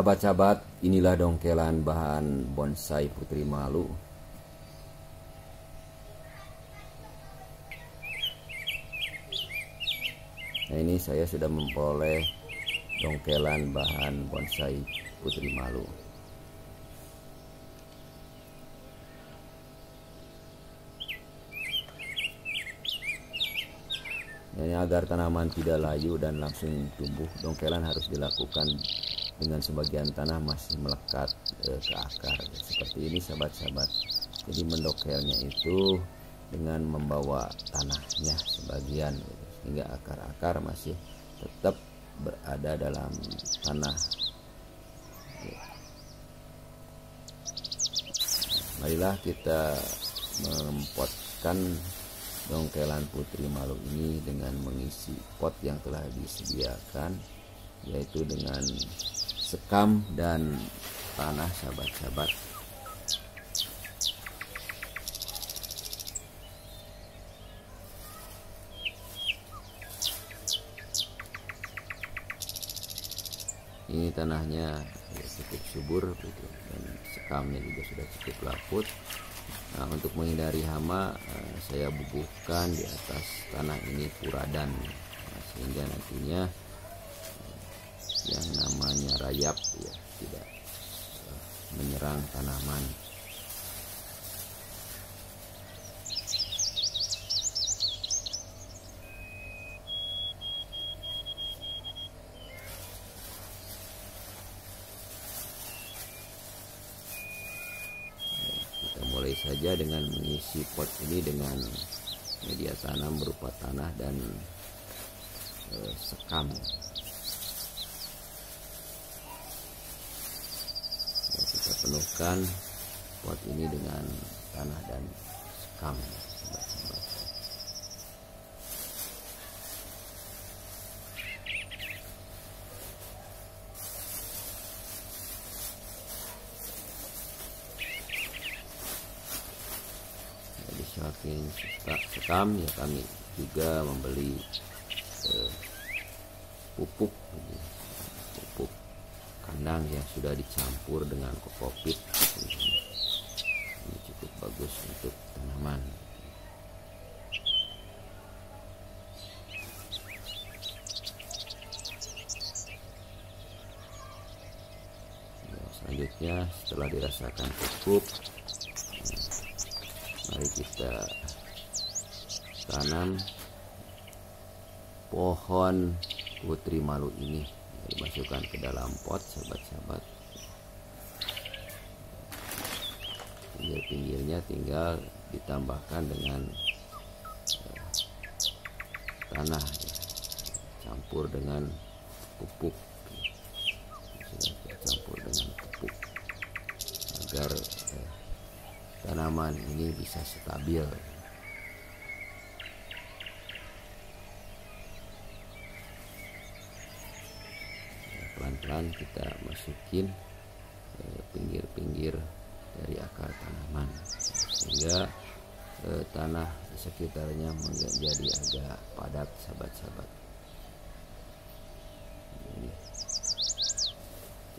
Sahabat-sahabat, inilah dongkelan bahan bonsai Putri Malu. Nah, ini saya sudah memperoleh dongkelan bahan bonsai Putri Malu. Ini agar tanaman tidak layu dan langsung tumbuh, dongkelan harus dilakukan dengan sebagian tanah masih melekat ke akar seperti ini sahabat-sahabat. Jadi mendongkelnya itu dengan membawa tanahnya sebagian sehingga akar-akar masih tetap berada dalam tanah. Marilah kita mempotkan dongkelan Putri Malu ini dengan mengisi pot yang telah disediakan, yaitu dengan sekam dan tanah sahabat-sahabat. Ini tanahnya cukup subur gitu, dan sekamnya juga sudah cukup laput. Nah, untuk menghindari hama, saya bubuhkan di atas tanah ini puradan, sehingga nantinya yang namanya rayap ya tidak menyerang tanaman. Kita mulai saja dengan mengisi pot ini dengan media tanam berupa tanah dan sekam. Kita penuhkan pot ini dengan tanah dan sekam, sahabat-sahabat. Jadi saking sekam ya kami juga membeli pupuk kandang yang sudah dicampur dengan kokopit. Ini cukup bagus untuk tanaman. Nah, selanjutnya setelah dirasakan cukup, mari kita tanam pohon Putri Malu ini. Dimasukkan ke dalam pot sahabat-sahabat. Pinggir-pinggirnya tinggal ditambahkan dengan tanah ya, campur dengan pupuk. Sudah tercampur dengan pupuk agar tanaman ini bisa stabil. Pelan-pelan kita masukin pinggir-pinggir dari akar tanaman sehingga tanah di sekitarnya menjadi agak padat sahabat-sahabat. Ini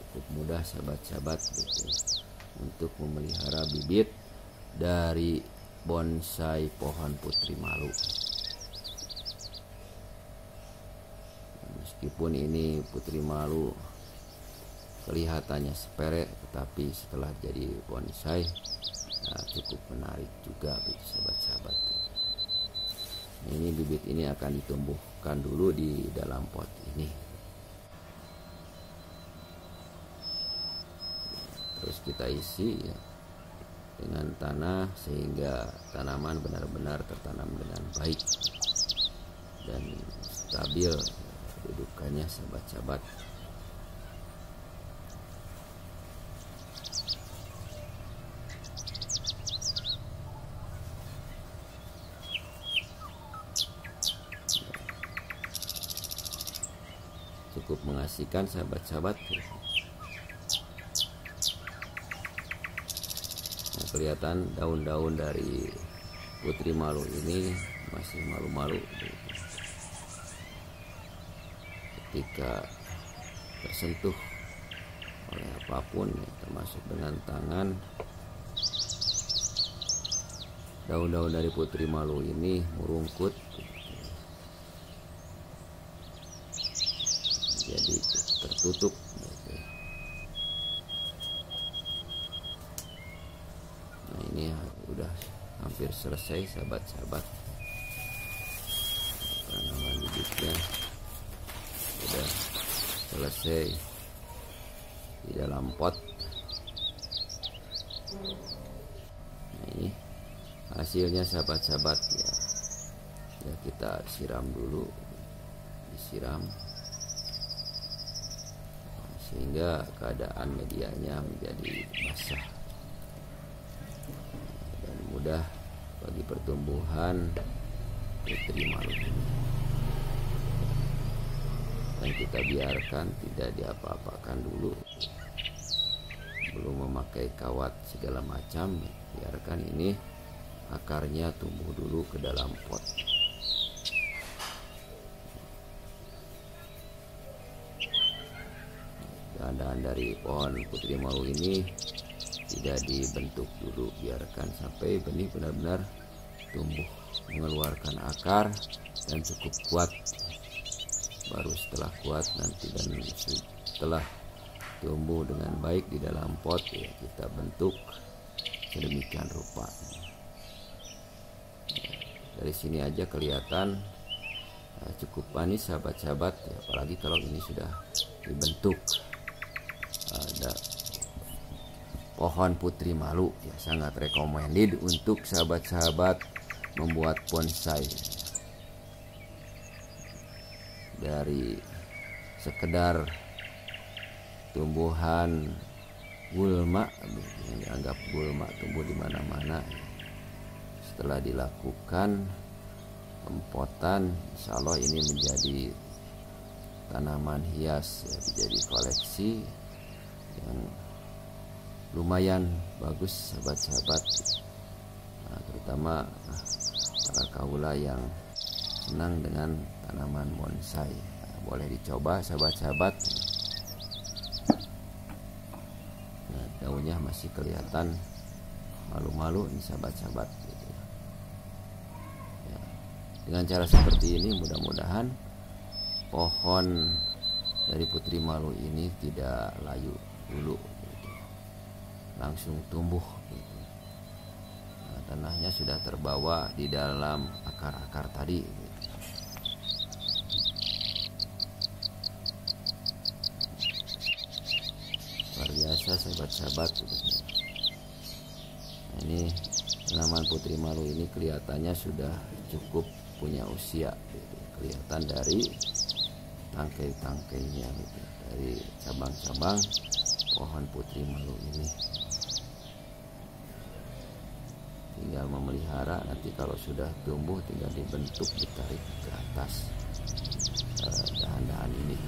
cukup mudah sahabat-sahabat gitu, untuk memelihara bibit dari bonsai pohon Putri Malu. Meskipun ini Putri Malu kelihatannya sepele, tetapi setelah jadi bonsai cukup menarik juga sahabat-sahabat. Ini bibit ini akan ditumbuhkan dulu di dalam pot ini. Terus kita isi ya, dengan tanah sehingga tanaman benar-benar tertanam dengan baik dan stabil dudukannya sahabat-sahabat. Cukup mengasihkan sahabat-sahabat. Nah, kelihatan daun-daun dari putri malu ini masih malu-malu ketika tersentuh oleh apapun, termasuk dengan tangan. Daun-daun dari putri malu ini merungkut, jadi tertutup. Nah, ini udah hampir selesai sahabat-sahabat. Tanaman bibitnya udah selesai di dalam pot. Nah, ini hasilnya sahabat-sahabat ya. Ya, kita siram dulu, disiram sehingga keadaan medianya menjadi basah dan mudah bagi pertumbuhan putri malu ini. Dan kita biarkan, tidak diapa-apakan dulu, belum memakai kawat segala macam, biarkan ini akarnya tumbuh dulu ke dalam pot. Dahan-dahan dari pohon putri malu ini tidak dibentuk dulu, biarkan sampai benih benar-benar tumbuh mengeluarkan akar dan cukup kuat. Baru setelah kuat nanti dan setelah tumbuh dengan baik di dalam pot ya, kita bentuk sedemikian rupa. Dari sini aja kelihatan cukup manis sahabat-sahabat ya, apalagi kalau ini sudah dibentuk. Ada pohon putri malu ya, sangat recommended untuk sahabat-sahabat membuat bonsai. Dari sekedar tumbuhan gulma yang dianggap gulma tumbuh di mana-mana, setelah dilakukan pempotan, insya Allah ini menjadi tanaman hias ya, menjadi koleksi yang lumayan bagus sahabat-sahabat. Nah, terutama para kaula yang senang dengan tanaman bonsai, nah, boleh dicoba sahabat-sahabat. Nah, daunnya masih kelihatan malu-malu ini sahabat-sahabat gitu. Ya, dengan cara seperti ini mudah-mudahan pohon dari putri malu ini tidak layu dulu gitu, langsung tumbuh gitu. Nah, tanahnya sudah terbawa di dalam akar-akar tadi gitu. Luar biasa sahabat-sahabat gitu. Nah, ini tanaman putri malu ini kelihatannya sudah cukup punya usia gitu. Kelihatan dari tangkai-tangkainya gitu, dari cabang-cabang pohon putri malu ini. Tinggal memelihara, nanti kalau sudah tumbuh tinggal dibentuk, ditarik ke atas dahan-dahan ini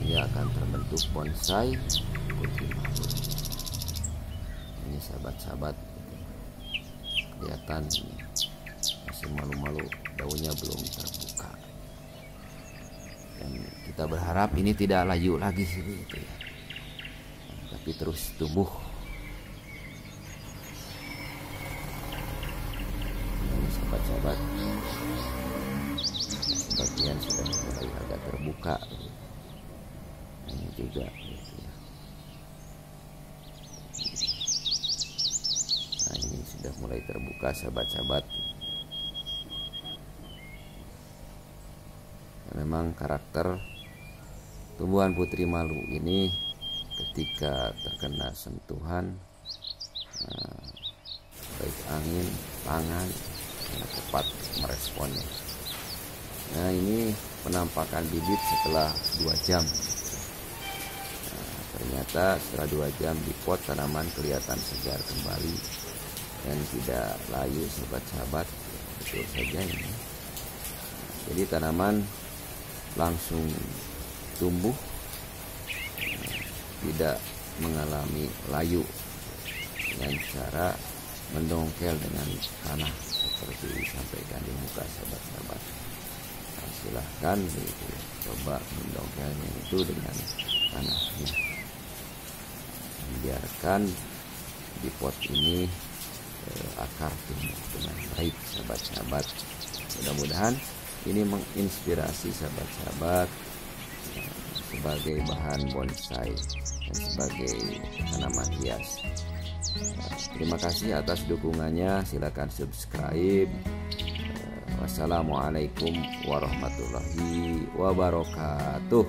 sehingga akan terbentuk bonsai putri malu. Ini sahabat-sahabat kelihatan masih malu-malu, daunnya belum terbuka. Dan kita berharap ini tidak layu lagi gitu ya, tapi terus tumbuh. Ini sahabat-sahabat, sebagian sudah mulai agak terbuka. Ini juga gitu ya. Nah, ini sudah mulai terbuka sahabat-sahabat. Memang karakter tumbuhan putri malu ini ketika terkena sentuhan baik angin, tangan, sangat cepat meresponnya. Nah, ini penampakan bibit setelah 2 jam. Nah, ternyata setelah 2 jam di pot tanaman kelihatan segar kembali dan tidak layu, sahabat-sahabat. Betul saja ini. Jadi tanaman langsung tumbuh, tidak mengalami layu dengan cara mendongkel dengan tanah seperti disampaikan di muka sahabat-sahabat. Nah, silahkan coba mendongkelnya itu dengan tanahnya. Biarkan di pot ini akar tumbuh dengan baik, sahabat-sahabat. Mudah-mudahan ini menginspirasi sahabat-sahabat sebagai bahan bonsai dan sebagai tanaman hias. Terima kasih atas dukungannya. Silakan subscribe. Wassalamualaikum warahmatullahi wabarakatuh.